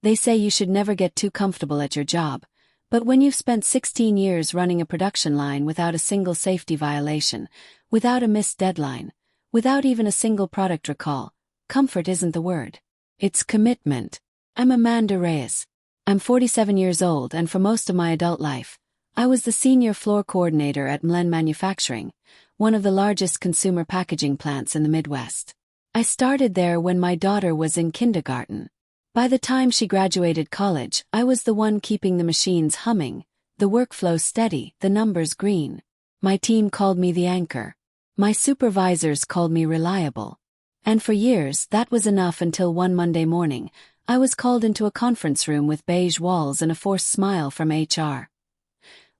They say you should never get too comfortable at your job, but when you've spent 16 years running a production line without a single safety violation, without a missed deadline, without even a single product recall, comfort isn't the word. It's commitment. I'm Amanda Reyes. I'm 47 years old, and for most of my adult life, I was the senior floor coordinator at Mlen Manufacturing, one of the largest consumer packaging plants in the Midwest. I started there when my daughter was in kindergarten. By the time she graduated college, I was the one keeping the machines humming, the workflow steady, the numbers green. My team called me the anchor. My supervisors called me reliable. And for years, that was enough until one Monday morning, I was called into a conference room with beige walls and a forced smile from HR.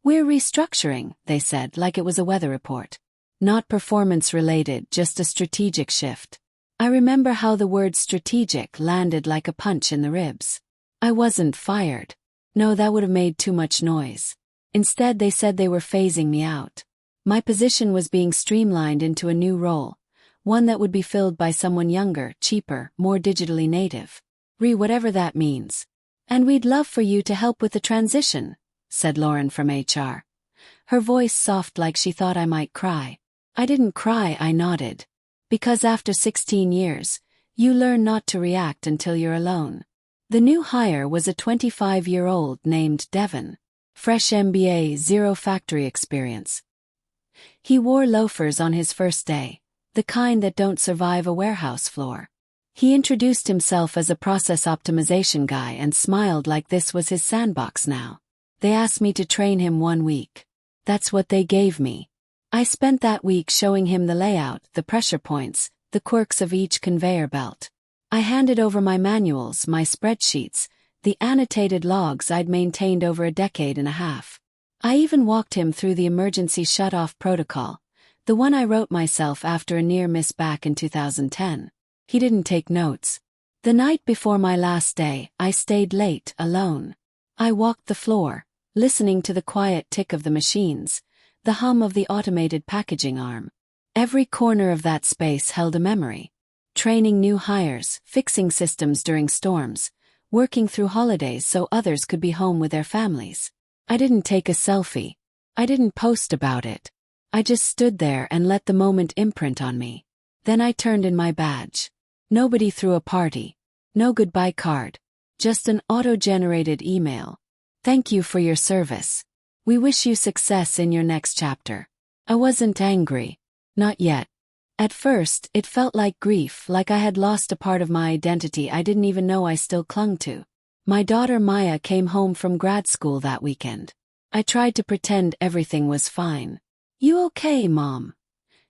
"We're restructuring," they said, like it was a weather report. Not performance-related, just a strategic shift. I remember how the word strategic landed like a punch in the ribs. I wasn't fired. No, that would have made too much noise. Instead, they said they were phasing me out. My position was being streamlined into a new role, one that would be filled by someone younger, cheaper, more digitally native. Whatever that means. "And we'd love for you to help with the transition," said Lauren from HR. Her voice soft like she thought I might cry. I didn't cry, I nodded. Because after 16 years, you learn not to react until you're alone. The new hire was a 25-year-old named Devin. Fresh MBA, zero factory experience. He wore loafers on his first day, the kind that don't survive a warehouse floor. He introduced himself as a process optimization guy and smiled like this was his sandbox now. They asked me to train him 1 week. That's what they gave me. I spent that week showing him the layout, the pressure points, the quirks of each conveyor belt. I handed over my manuals, my spreadsheets, the annotated logs I'd maintained over a decade and a half. I even walked him through the emergency shut-off protocol, the one I wrote myself after a near miss back in 2010. He didn't take notes. The night before my last day, I stayed late, alone. I walked the floor, listening to the quiet tick of the machines, the hum of the automated packaging arm. Every corner of that space held a memory. Training new hires, fixing systems during storms, working through holidays so others could be home with their families. I didn't take a selfie. I didn't post about it. I just stood there and let the moment imprint on me. Then I turned in my badge. Nobody threw a party. No goodbye card. Just an auto-generated email. "Thank you for your service. We wish you success in your next chapter." I wasn't angry. Not yet. At first, it felt like grief, like I had lost a part of my identity I didn't even know I still clung to. My daughter Maya came home from grad school that weekend. I tried to pretend everything was fine. "You okay, Mom?"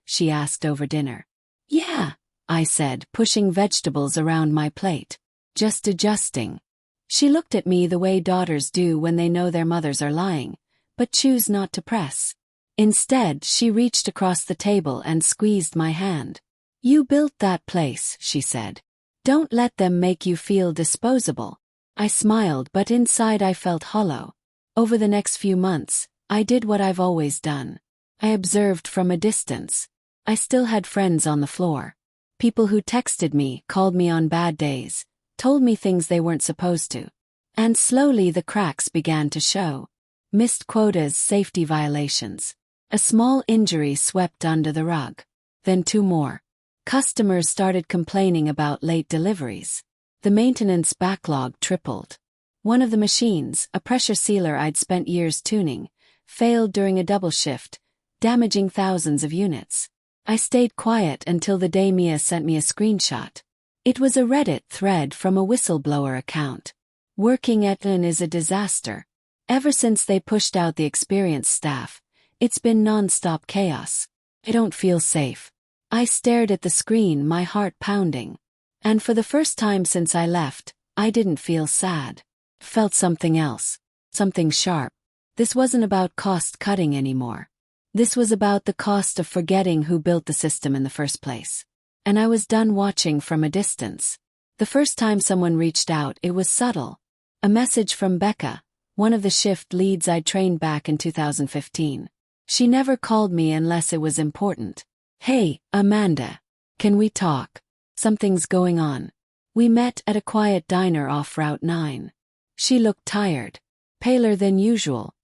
she asked over dinner. "Yeah," I said, pushing vegetables around my plate. "Just adjusting." She looked at me the way daughters do when they know their mothers are lying, but choose not to press. Instead, she reached across the table and squeezed my hand. "You built that place," she said. "Don't let them make you feel disposable." I smiled, but inside I felt hollow. Over the next few months, I did what I've always done. I observed from a distance. I still had friends on the floor. People who texted me, called me on bad days, told me things they weren't supposed to. And slowly the cracks began to show. Missed quotas, safety violations. A small injury swept under the rug. Then 2 more. Customers started complaining about late deliveries. The maintenance backlog tripled. One of the machines, a pressure sealer I'd spent years tuning, failed during a double shift, damaging thousands of units. I stayed quiet until the day Mia sent me a screenshot. It was a Reddit thread from a whistleblower account. "Working at Mlen is a disaster. Ever since they pushed out the experienced staff, it's been non-stop chaos. I don't feel safe." I stared at the screen, my heart pounding. And for the first time since I left, I didn't feel sad. Felt something else. Something sharp. This wasn't about cost-cutting anymore. This was about the cost of forgetting who built the system in the first place. And I was done watching from a distance. The first time someone reached out, it was subtle. A message from Becca, one of the shift leads I'd trained back in 2015. She never called me unless it was important. "Hey, Amanda. Can we talk? Something's going on." We met at a quiet diner off Route 9. She looked tired, paler than usual.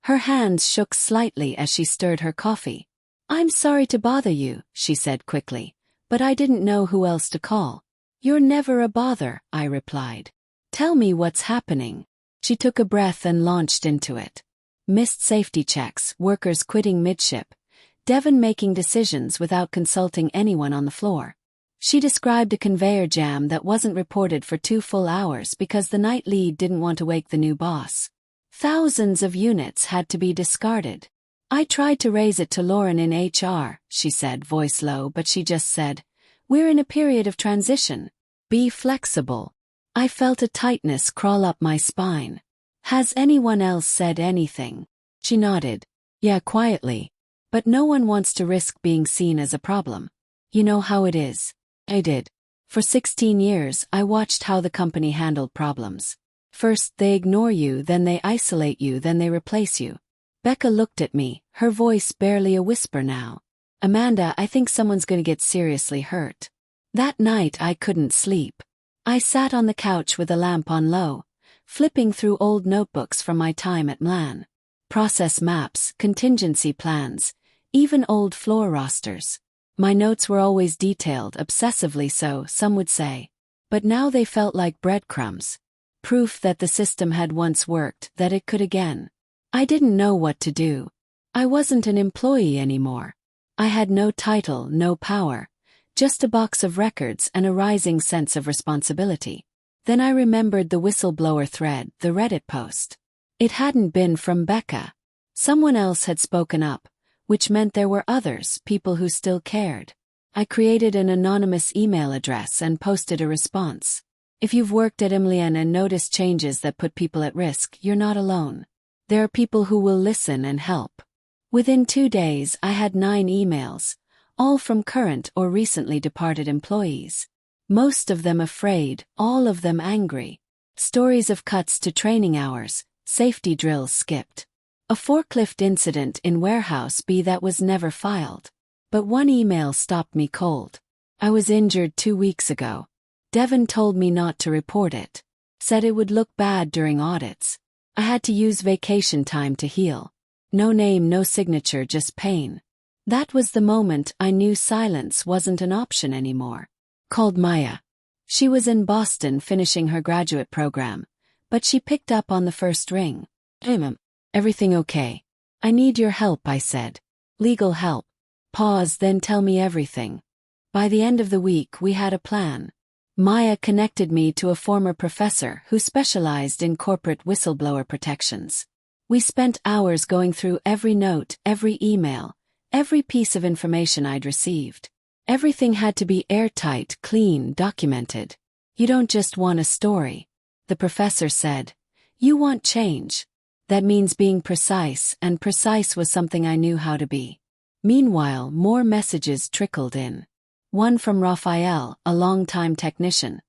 Her hands shook slightly as she stirred her coffee. "I'm sorry to bother you," she said quickly, "but I didn't know who else to call." "You're never a bother," I replied. "Tell me what's happening." She took a breath and launched into it. Missed safety checks, workers quitting midship, Devon making decisions without consulting anyone on the floor. She described a conveyor jam that wasn't reported for 2 full hours because the night lead didn't want to wake the new boss. Thousands of units had to be discarded. "I tried to raise it to Lauren in HR," she said, voice low, but she just said, "We're in a period of transition. Be flexible." I felt a tightness crawl up my spine. "Has anyone else said anything?" She nodded. "Yeah, quietly. But no one wants to risk being seen as a problem. You know how it is." I did. For 16 years, I watched how the company handled problems. First they ignore you, then they isolate you, then they replace you. Becca looked at me, her voice barely a whisper now. "Amanda, I think someone's gonna get seriously hurt." That night I couldn't sleep. I sat on the couch with a lamp on low, flipping through old notebooks from my time at MLAN. Process maps, contingency plans, even old floor rosters. My notes were always detailed, obsessively so, some would say. But now they felt like breadcrumbs. Proof that the system had once worked, that it could again. I didn't know what to do. I wasn't an employee anymore. I had no title, no power, just a box of records and a rising sense of responsibility. Then I remembered the whistleblower thread, the Reddit post. It hadn't been from Becca. Someone else had spoken up, which meant there were others, people who still cared. I created an anonymous email address and posted a response. "If you've worked at MLAN and noticed changes that put people at risk, you're not alone. There are people who will listen and help." Within 2 days, I had 9 emails, all from current or recently departed employees. Most of them afraid, all of them angry. Stories of cuts to training hours, safety drills skipped. A forklift incident in Warehouse B that was never filed. But one email stopped me cold. "I was injured 2 weeks ago. Devon told me not to report it. Said it would look bad during audits. I had to use vacation time to heal. No name, no signature, just pain." That was the moment I knew silence wasn't an option anymore. Called Maya. She was in Boston finishing her graduate program, but she picked up on the first ring. "Hey, Mom. Everything okay?" "I need your help," I said. "Legal help." Pause, then tell me everything. By the end of the week we had a plan. Maya connected me to a former professor who specialized in corporate whistleblower protections. We spent hours going through every note, every email, every piece of information I'd received. Everything had to be airtight, clean, documented. "You don't just want a story," the professor said. "You want change. That means being precise, and precise was something I knew how to be." Meanwhile, more messages trickled in. One from Raphael, a longtime technician,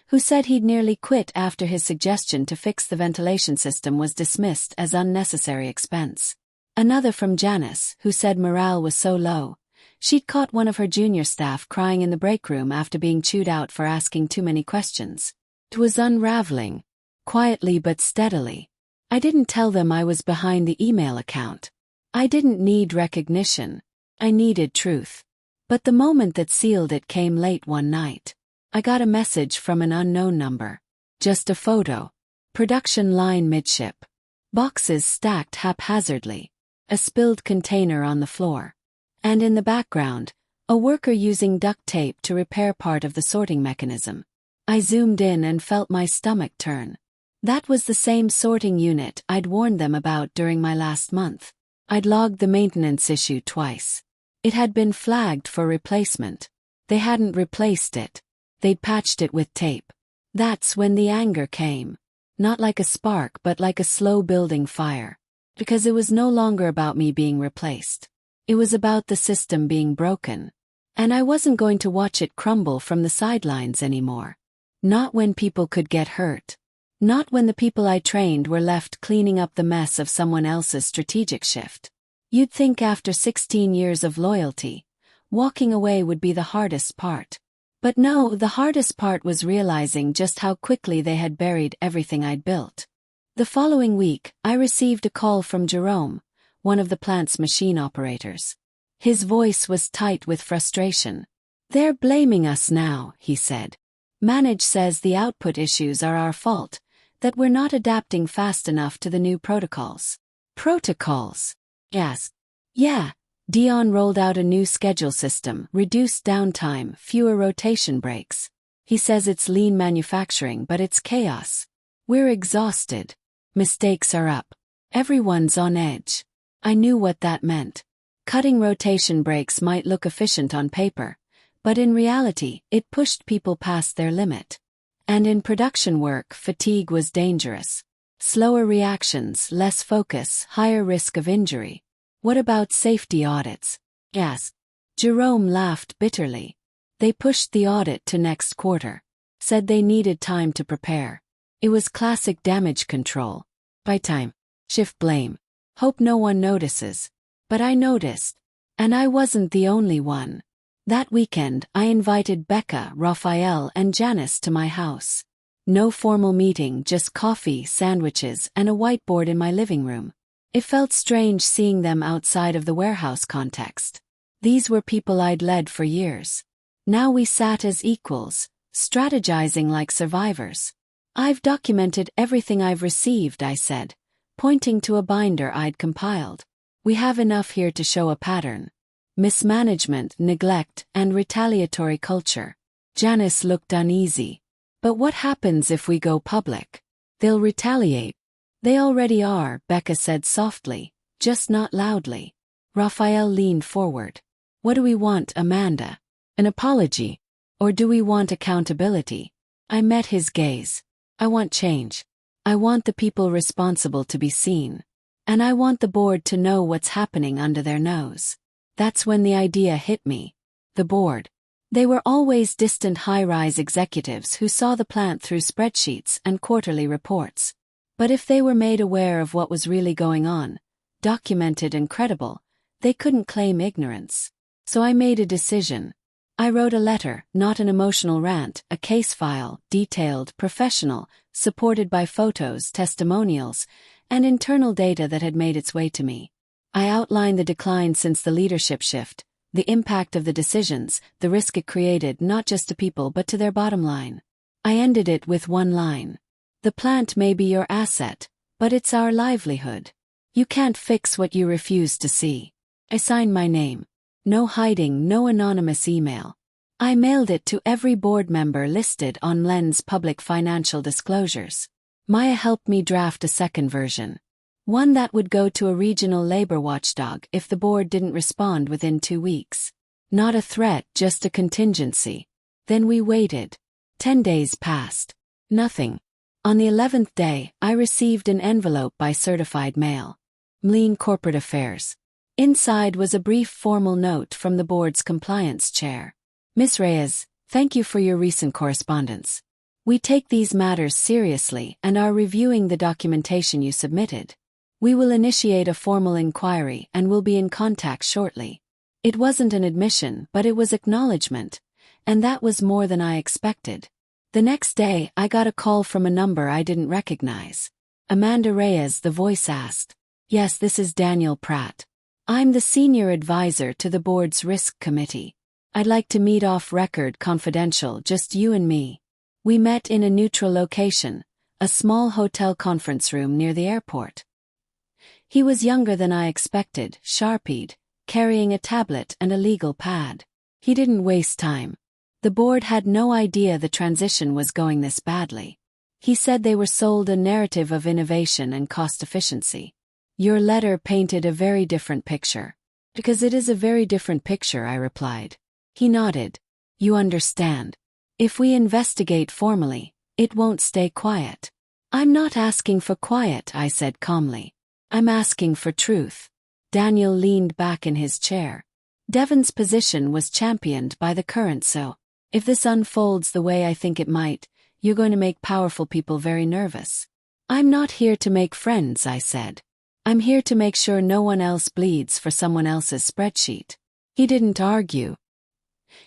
who said he'd nearly quit after his suggestion to fix the ventilation system was dismissed as unnecessary expense. Another from Janice, who said morale was so low, she'd caught one of her junior staff crying in the break room after being chewed out for asking too many questions. It was unraveling, quietly but steadily. I didn't tell them I was behind the email account. I didn't need recognition. I needed truth. But the moment that sealed it came late one night. I got a message from an unknown number. Just a photo. Production line midship. Boxes stacked haphazardly. A spilled container on the floor. And in the background, a worker using duct tape to repair part of the sorting mechanism. I zoomed in and felt my stomach turn. That was the same sorting unit I'd warned them about during my last month. I'd logged the maintenance issue twice. It had been flagged for replacement. They hadn't replaced it. They'd patched it with tape. That's when the anger came. Not like a spark, but like a slow-building fire. Because it was no longer about me being replaced. It was about the system being broken. And I wasn't going to watch it crumble from the sidelines anymore. Not when people could get hurt. Not when the people I trained were left cleaning up the mess of someone else's strategic shift. You'd think after 16 years of loyalty, walking away would be the hardest part. But no, the hardest part was realizing just how quickly they had buried everything I'd built. The following week, I received a call from Jerome, one of the plant's machine operators. His voice was tight with frustration. "They're blaming us now," he said. "Manage says the output issues are our fault, that we're not adapting fast enough to the new protocols." Protocols? Yes. Yeah. Dion rolled out a new schedule system, reduced downtime, fewer rotation breaks. He says it's lean manufacturing, but it's chaos. We're exhausted. Mistakes are up. Everyone's on edge. I knew what that meant. Cutting rotation breaks might look efficient on paper, but in reality, it pushed people past their limit. And in production work, fatigue was dangerous. Slower reactions, less focus, higher risk of injury. What about safety audits? Yes. Jerome laughed bitterly. They pushed the audit to next quarter. Said they needed time to prepare. It was classic damage control. By time. Shift blame. Hope no one notices. But I noticed. And I wasn't the only one. That weekend, I invited Becca, Raphael, and Janice to my house. No formal meeting, just coffee, sandwiches, and a whiteboard in my living room. It felt strange seeing them outside of the warehouse context. These were people I'd led for years. Now we sat as equals, strategizing like survivors. "I've documented everything I've received," I said, pointing to a binder I'd compiled. "We have enough here to show a pattern. Mismanagement, neglect, and retaliatory culture." Janice looked uneasy. "But what happens if we go public?" "They'll retaliate." "They already are," Becca said softly, just not loudly. Raphael leaned forward. "What do we want, Amanda? An apology? Or do we want accountability?" I met his gaze. "I want change. I want the people responsible to be seen. And I want the board to know what's happening under their nose." That's when the idea hit me. The board. They were always distant high-rise executives who saw the plant through spreadsheets and quarterly reports. But if they were made aware of what was really going on, documented and credible, they couldn't claim ignorance. So I made a decision. I wrote a letter, not an emotional rant, a case file, detailed, professional, supported by photos, testimonials, and internal data that had made its way to me. I outlined the decline since the leadership shift, the impact of the decisions, the risk it created not just to people but to their bottom line. I ended it with one line. "The plant may be your asset, but it's our livelihood. You can't fix what you refuse to see." I signed my name. No hiding, no anonymous email. I mailed it to every board member listed on Len's public financial disclosures. Maya helped me draft a second version. One that would go to a regional labor watchdog if the board didn't respond within 2 weeks. Not a threat, just a contingency. Then we waited. 10 days passed. Nothing. On the 11th day, I received an envelope by certified mail. Mlean Corporate Affairs. Inside was a brief formal note from the board's compliance chair. "Ms. Reyes, thank you for your recent correspondence. We take these matters seriously and are reviewing the documentation you submitted. We will initiate a formal inquiry and will be in contact shortly." It wasn't an admission, but it was acknowledgement, and that was more than I expected. The next day, I got a call from a number I didn't recognize. "Amanda Reyes," the voice asked. "Yes, this is Daniel Pratt. I'm the senior advisor to the board's risk committee. I'd like to meet off record, confidential, just you and me." We met in a neutral location, a small hotel conference room near the airport. He was younger than I expected, sharpied, carrying a tablet and a legal pad. He didn't waste time. The board had no idea the transition was going this badly. He said they were sold a narrative of innovation and cost efficiency. "Your letter painted a very different picture." "Because it is a very different picture," I replied. He nodded. "You understand. If we investigate formally, it won't stay quiet." "I'm not asking for quiet," I said calmly. "I'm asking for truth." Daniel leaned back in his chair. Devon's position was championed by the current, so if this unfolds the way I think it might, you're going to make powerful people very nervous. "I'm not here to make friends," I said. "I'm here to make sure no one else bleeds for someone else's spreadsheet." He didn't argue.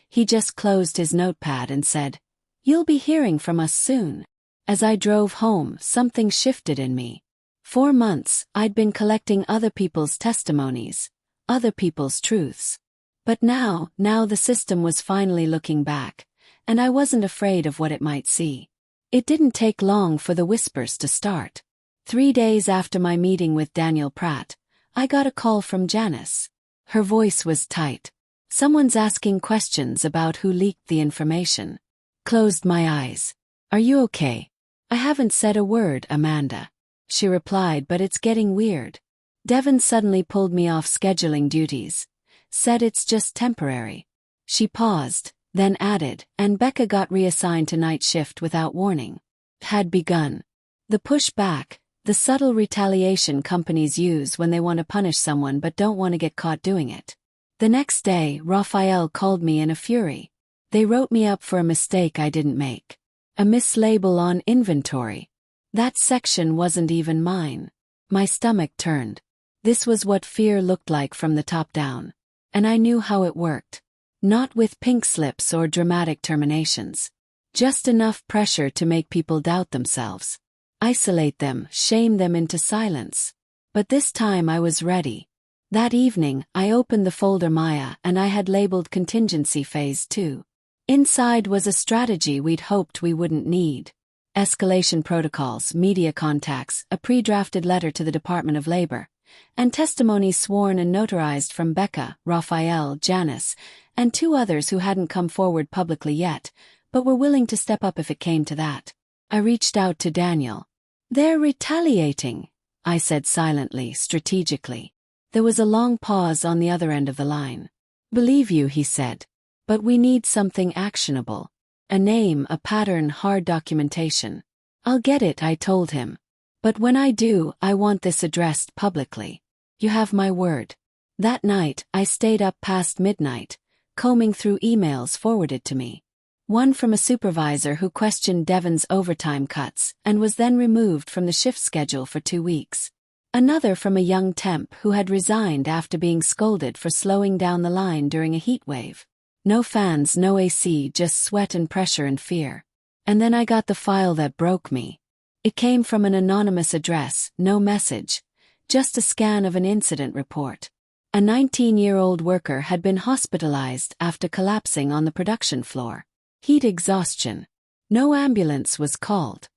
He just closed his notepad and said, "You'll be hearing from us soon." As I drove home, something shifted in me. 4 months, I'd been collecting other people's testimonies, other people's truths. But now the system was finally looking back, and I wasn't afraid of what it might see. It didn't take long for the whispers to start. 3 days after my meeting with Daniel Pratt, I got a call from Janice. Her voice was tight. "Someone's asking questions about who leaked the information." Closed my eyes. "Are you okay?" "I haven't said a word, Amanda," she replied, "but it's getting weird." Devon suddenly pulled me off scheduling duties. Said it's just temporary. She paused, then added, "And Becca got reassigned to night shift without warning." Had begun. The pushback, the subtle retaliation companies use when they want to punish someone but don't want to get caught doing it. The next day, Raphael called me in a fury. They wrote me up for a mistake I didn't make. A mislabel on inventory. That section wasn't even mine. My stomach turned. This was what fear looked like from the top down. And I knew how it worked. Not with pink slips or dramatic terminations. Just enough pressure to make people doubt themselves. Isolate them, shame them into silence. But this time I was ready. That evening, I opened the folder Maya and I had labeled Contingency Phase 2. Inside was a strategy we'd hoped we wouldn't need. Escalation protocols, media contacts, a pre-drafted letter to the Department of Labor, and testimonies sworn and notarized from Becca, Raphael, Janice, and 2 others who hadn't come forward publicly yet, but were willing to step up if it came to that. I reached out to Daniel. "They're retaliating," I said silently, strategically. There was a long pause on the other end of the line. "Believe you," he said. "But we need something actionable. A name, a pattern, hard documentation." "I'll get it," I told him. "But when I do, I want this addressed publicly. You have my word." That night, I stayed up past midnight, combing through emails forwarded to me. One from a supervisor who questioned Devon's overtime cuts and was then removed from the shift schedule for 2 weeks. Another from a young temp who had resigned after being scolded for slowing down the line during a heat wave. No fans, no AC, just sweat and pressure and fear. And then I got the file that broke me. It came from an anonymous address, no message, just a scan of an incident report. A 19-year-old worker had been hospitalized after collapsing on the production floor. Heat exhaustion. No ambulance was called.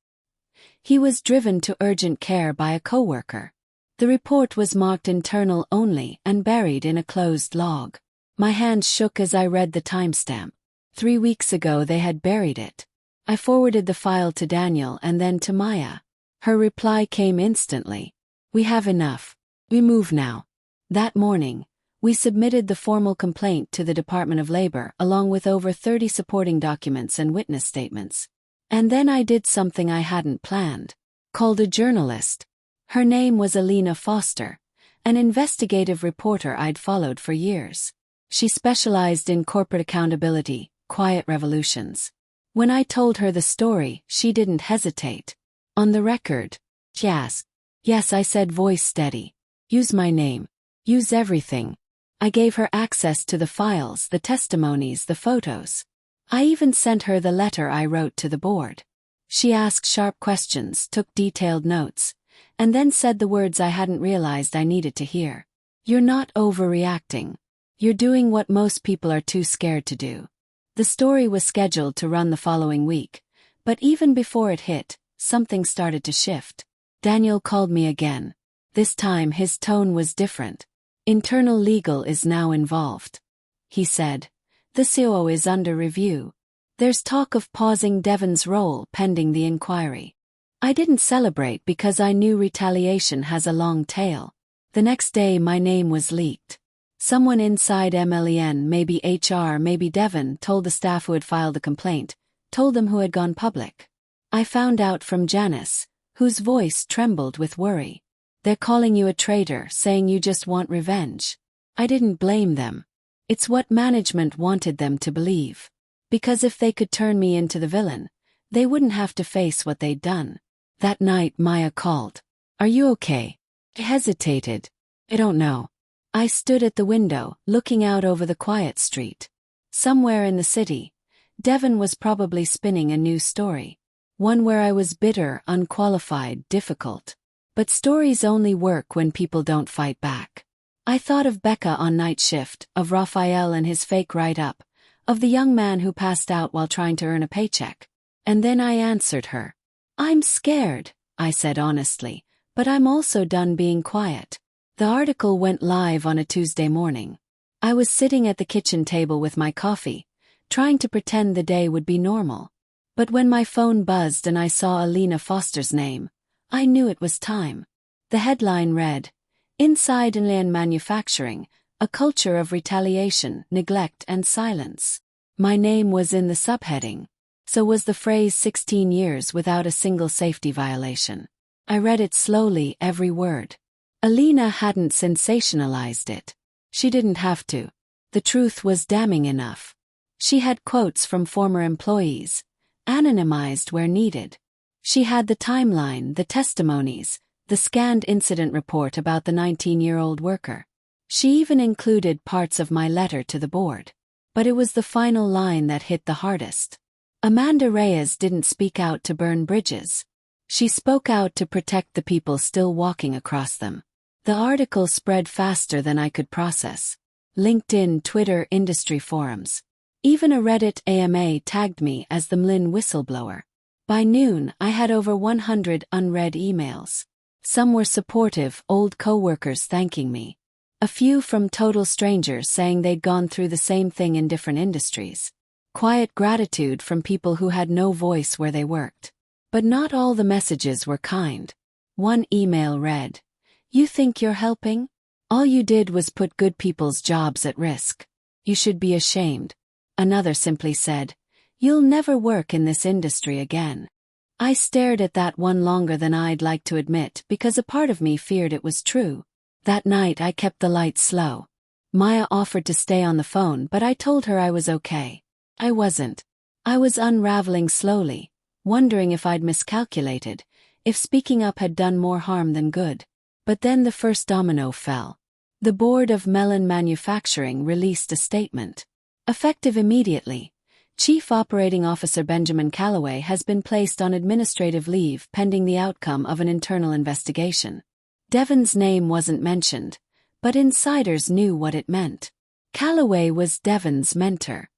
He was driven to urgent care by a coworker. The report was marked internal only and buried in a closed log. My hands shook as I read the timestamp. 3 weeks ago they had buried it. I forwarded the file to Daniel and then to Maya. Her reply came instantly. "We have enough. We move now." That morning, we submitted the formal complaint to the Department of Labor along with over 30 supporting documents and witness statements. And then I did something I hadn't planned. Called a journalist. Her name was Alina Foster, an investigative reporter I'd followed for years. She specialized in corporate accountability, quiet revolutions. When I told her the story, she didn't hesitate. "On the record?" she asked. "Yes," I said, voice steady. "Use my name. Use everything." I gave her access to the files, the testimonies, the photos. I even sent her the letter I wrote to the board. She asked sharp questions, took detailed notes, and then said the words I hadn't realized I needed to hear. "You're not overreacting. You're doing what most people are too scared to do." The story was scheduled to run the following week, but even before it hit, something started to shift. Daniel called me again. This time his tone was different. "Internal legal is now involved," he said. "The CO is under review. There's talk of pausing Devon's role pending the inquiry." I didn't celebrate because I knew retaliation has a long tail. The next day my name was leaked. Someone inside MLEN, maybe HR, maybe Devon, told the staff who had filed the complaint, told them who had gone public. I found out from Janice, whose voice trembled with worry. "They're calling you a traitor, saying you just want revenge." I didn't blame them. It's what management wanted them to believe. Because if they could turn me into the villain, they wouldn't have to face what they'd done. That night Maya called. "Are you okay?" I hesitated. "I don't know." I stood at the window, looking out over the quiet street. Somewhere in the city, Devon was probably spinning a new story. One where I was bitter, unqualified, difficult. But stories only work when people don't fight back. I thought of Becca on night shift, of Raphael and his fake write-up, of the young man who passed out while trying to earn a paycheck. And then I answered her. I'm scared, I said honestly, but I'm also done being quiet. The article went live on a Tuesday morning. I was sitting at the kitchen table with my coffee, trying to pretend the day would be normal. But when my phone buzzed and I saw Alina Foster's name, I knew it was time. The headline read, Inside Inland Manufacturing, a culture of retaliation, neglect and silence. My name was in the subheading. So was the phrase 16 years without a single safety violation. I read it slowly, every word. Alina hadn't sensationalized it. She didn't have to. The truth was damning enough. She had quotes from former employees, anonymized where needed. She had the timeline, the testimonies, the scanned incident report about the 19-year-old worker. She even included parts of my letter to the board. But it was the final line that hit the hardest. Amanda Reyes didn't speak out to burn bridges. She spoke out to protect the people still walking across them. The article spread faster than I could process. LinkedIn, Twitter, industry forums. Even a Reddit AMA tagged me as the Mlin whistleblower. By noon, I had over 100 unread emails. Some were supportive, old coworkers thanking me. A few from total strangers saying they'd gone through the same thing in different industries. Quiet gratitude from people who had no voice where they worked. But not all the messages were kind. One email read, You think you're helping? All you did was put good people's jobs at risk. You should be ashamed. Another simply said, You'll never work in this industry again. I stared at that one longer than I'd like to admit because a part of me feared it was true. That night I kept the lights slow. Maya offered to stay on the phone, but I told her I was okay. I wasn't. I was unraveling slowly, wondering if I'd miscalculated, if speaking up had done more harm than good. But then the first domino fell. The board of Mellon Manufacturing released a statement. Effective immediately, Chief Operating Officer Benjamin Calloway has been placed on administrative leave pending the outcome of an internal investigation. Devon's name wasn't mentioned, but insiders knew what it meant. Calloway was Devon's mentor.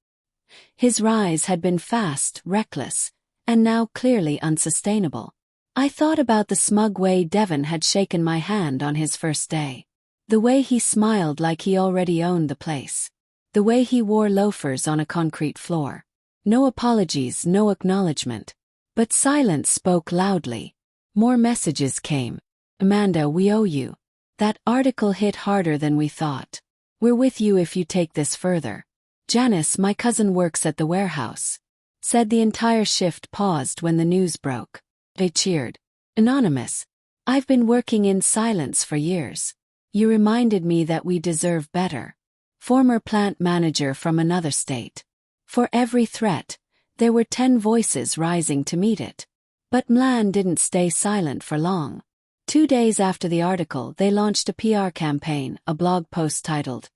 His rise had been fast, reckless, and now clearly unsustainable. I thought about the smug way Devon had shaken my hand on his first day. The way he smiled like he already owned the place. The way he wore loafers on a concrete floor. No apologies, no acknowledgement. But silence spoke loudly. More messages came. Amanda, we owe you. That article hit harder than we thought. We're with you if you take this further. Janice, my cousin works at the warehouse. Said the entire shift paused when the news broke. They cheered. Anonymous. I've been working in silence for years. You reminded me that we deserve better. Former plant manager from another state. For every threat, there were 10 voices rising to meet it. But Mlan didn't stay silent for long. 2 days after the article, they launched a PR campaign, a blog post titled,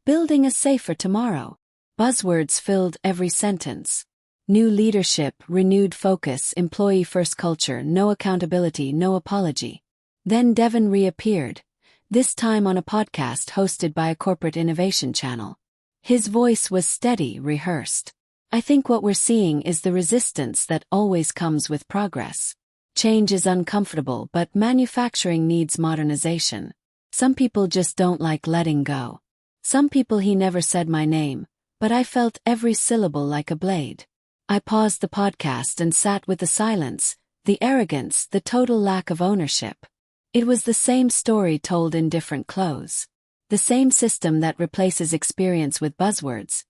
Building a Safer Tomorrow. Buzzwords filled every sentence. New leadership, renewed focus, employee-first culture, no accountability, no apology. Then Devon reappeared, this time on a podcast hosted by a corporate innovation channel. His voice was steady, rehearsed. I think what we're seeing is the resistance that always comes with progress. Change is uncomfortable, but manufacturing needs modernization. Some people just don't like letting go. Some people he never said my name, but I felt every syllable like a blade. I paused the podcast and sat with the silence, the arrogance, the total lack of ownership. It was the same story told in different clothes. The same system that replaces experience with buzzwords,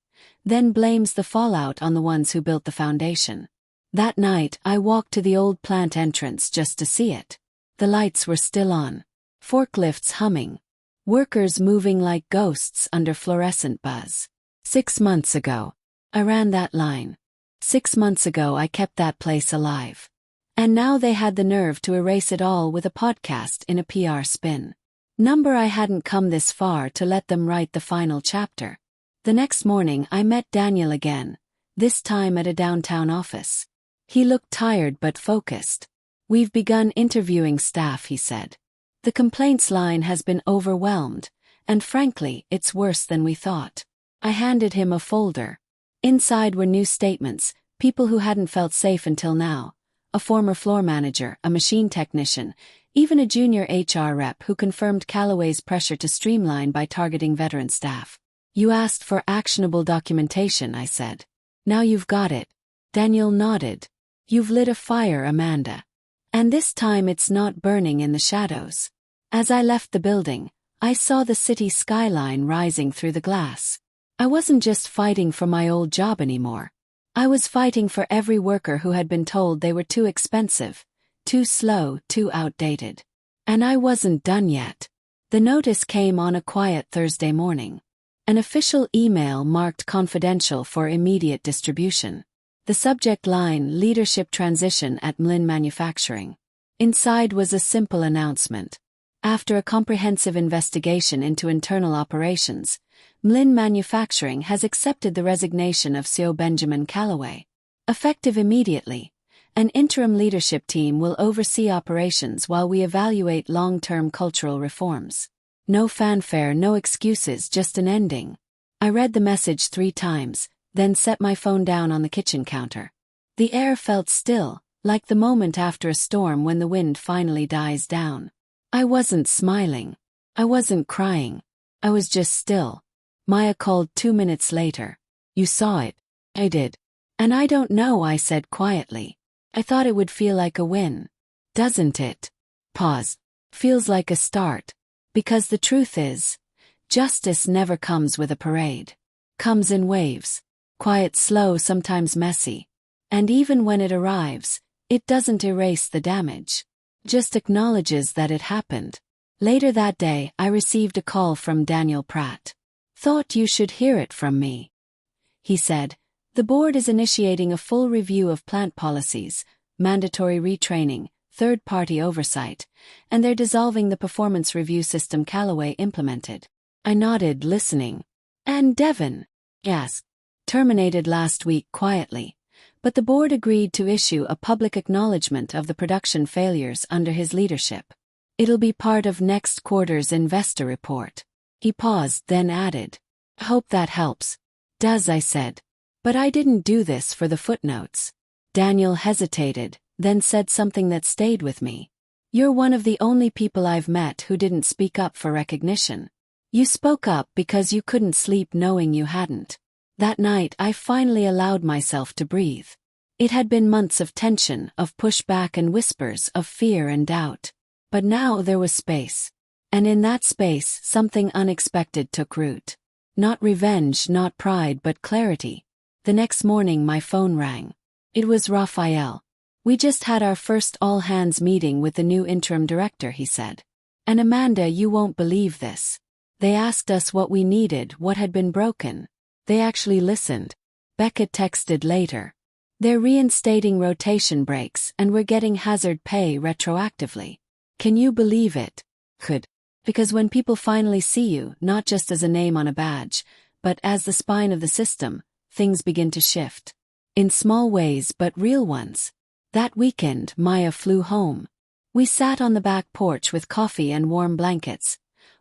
then blames the fallout on the ones who built the foundation. That night, I walked to the old plant entrance just to see it. The lights were still on. Forklifts humming. Workers moving like ghosts under fluorescent buzz. 6 months ago, I ran that line. 6 months ago I kept that place alive. And now they had the nerve to erase it all with a podcast in a PR spin. I hadn't come this far to let them write the final chapter. The next morning I met Daniel again, this time at a downtown office. He looked tired but focused. "We've begun interviewing staff," he said. "The complaints line has been overwhelmed, and frankly, it's worse than we thought." I handed him a folder. Inside were new statements, people who hadn't felt safe until now, a former floor manager, a machine technician, even a junior HR rep who confirmed Callaway's pressure to streamline by targeting veteran staff. "You asked for actionable documentation," I said. "Now you've got it." Daniel nodded. "You've lit a fire, Amanda. And this time it's not burning in the shadows." As I left the building, I saw the city skyline rising through the glass. I wasn't just fighting for my old job anymore. I was fighting for every worker who had been told they were too expensive, too slow, too outdated. And I wasn't done yet. The notice came on a quiet Thursday morning. An official email marked confidential for immediate distribution. The subject line, "Leadership Transition at Mlin Manufacturing." Inside was a simple announcement. After a comprehensive investigation into internal operations, Mlin Manufacturing has accepted the resignation of CEO Benjamin Callaway. Effective immediately, an interim leadership team will oversee operations while we evaluate long-term cultural reforms. No fanfare, no excuses, just an ending. I read the message 3 times, then set my phone down on the kitchen counter. The air felt still, like the moment after a storm when the wind finally dies down. I wasn't smiling. I wasn't crying. I was just still. Maya called 2 minutes later. "You saw it." I did. "And I don't know," I said quietly. "I thought it would feel like a win. Doesn't it?" Pause. "Feels like a start. Because the truth is, justice never comes with a parade. Comes in waves. Quiet, slow, sometimes messy. And even when it arrives, it doesn't erase the damage. Just acknowledges that it happened." Later that day, I received a call from Daniel Pratt. "Thought you should hear it from me," he said. "The board is initiating a full review of plant policies, mandatory retraining, third-party oversight, and they're dissolving the performance review system Callaway implemented." I nodded, listening. "And Devon?" "Yes. Terminated last week quietly. But the board agreed to issue a public acknowledgement of the production failures under his leadership. It'll be part of next quarter's investor report." He paused, then added, "Hope that helps." "Does," I said. "But I didn't do this for the footnotes." Daniel hesitated, then said something that stayed with me. "You're one of the only people I've met who didn't speak up for recognition. You spoke up because you couldn't sleep knowing you hadn't." That night I finally allowed myself to breathe. It had been months of tension, of pushback and whispers, of fear and doubt. But now there was space. And in that space, something unexpected took root. Not revenge, not pride, but clarity. The next morning my phone rang. It was Raphael. "We just had our first all-hands meeting with the new interim director," he said. "And Amanda, you won't believe this. They asked us what we needed, what had been broken. They actually listened." Becca texted later. "They're reinstating rotation breaks and we're getting hazard pay retroactively. Can you believe it?" Could. Because when people finally see you, not just as a name on a badge, but as the spine of the system, things begin to shift. In small ways but real ones. That weekend, Maya flew home. We sat on the back porch with coffee and warm blankets,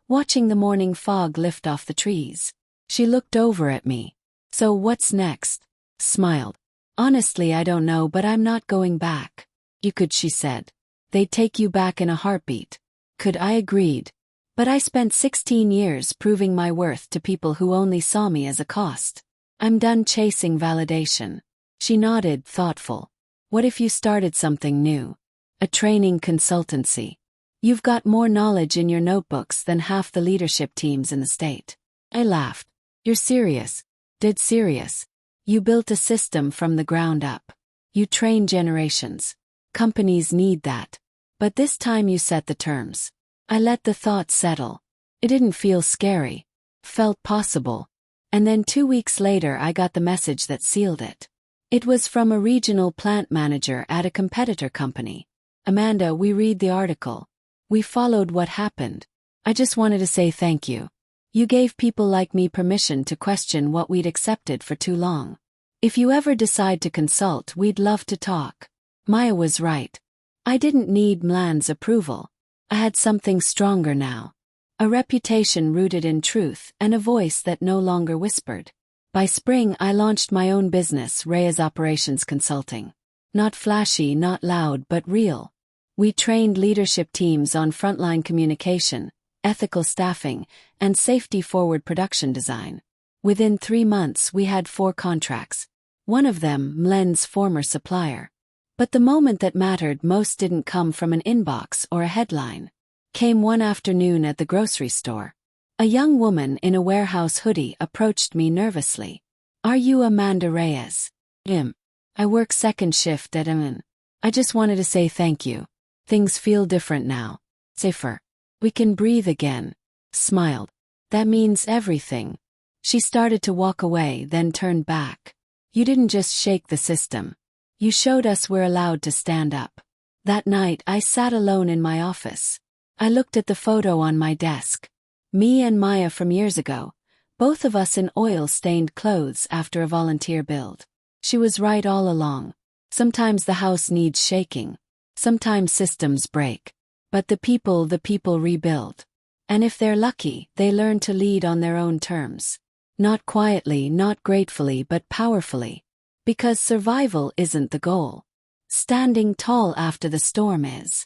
watching the morning fog lift off the trees. She looked over at me. "So what's next?" Smiled. "Honestly, I don't know, but I'm not going back." "You could," she said. "They'd take you back in a heartbeat." Could. I agreed. But I spent 16 years proving my worth to people who only saw me as a cost. I'm done chasing validation. She nodded, thoughtful. "What if you started something new? A training consultancy? You've got more knowledge in your notebooks than half the leadership teams in the state." I laughed. "You're serious?" "Dead serious. You built a system from the ground up. You train generations. Companies need that. But this time you set the terms." I let the thought settle. It didn't feel scary. Felt possible. And then 2 weeks later I got the message that sealed it. It was from a regional plant manager at a competitor company. "Amanda, we read the article. We followed what happened. I just wanted to say thank you. You gave people like me permission to question what we'd accepted for too long. If you ever decide to consult, we'd love to talk. Maya was right. I didn't need Mlan's approval. I had something stronger now. A reputation rooted in truth and a voice that no longer whispered. By spring, I launched my own business, Raya's Operations Consulting. Not flashy, not loud, but real. We trained leadership teams on frontline communication, ethical staffing, and safety-forward production design. Within 3 months, we had 4 contracts. One of them, Mlan's former supplier. But the moment that mattered most didn't come from an inbox or a headline. Came one afternoon at the grocery store. A young woman in a warehouse hoodie approached me nervously. "Are you Amanda Reyes?" I work second shift at MN. "I just wanted to say thank you. Things feel different now. Safer. We can breathe again." Smiled. "That means everything." She started to walk away, then turned back. "You didn't just shake the system. You showed us we're allowed to stand up." That night, I sat alone in my office. I looked at the photo on my desk. Me and Maya from years ago, both of us in oil-stained clothes after a volunteer build. She was right all along. Sometimes the house needs shaking. Sometimes systems break. But the people rebuild. And if they're lucky, they learn to lead on their own terms. Not quietly, not gratefully, but powerfully. Because survival isn't the goal. Standing tall after the storm is.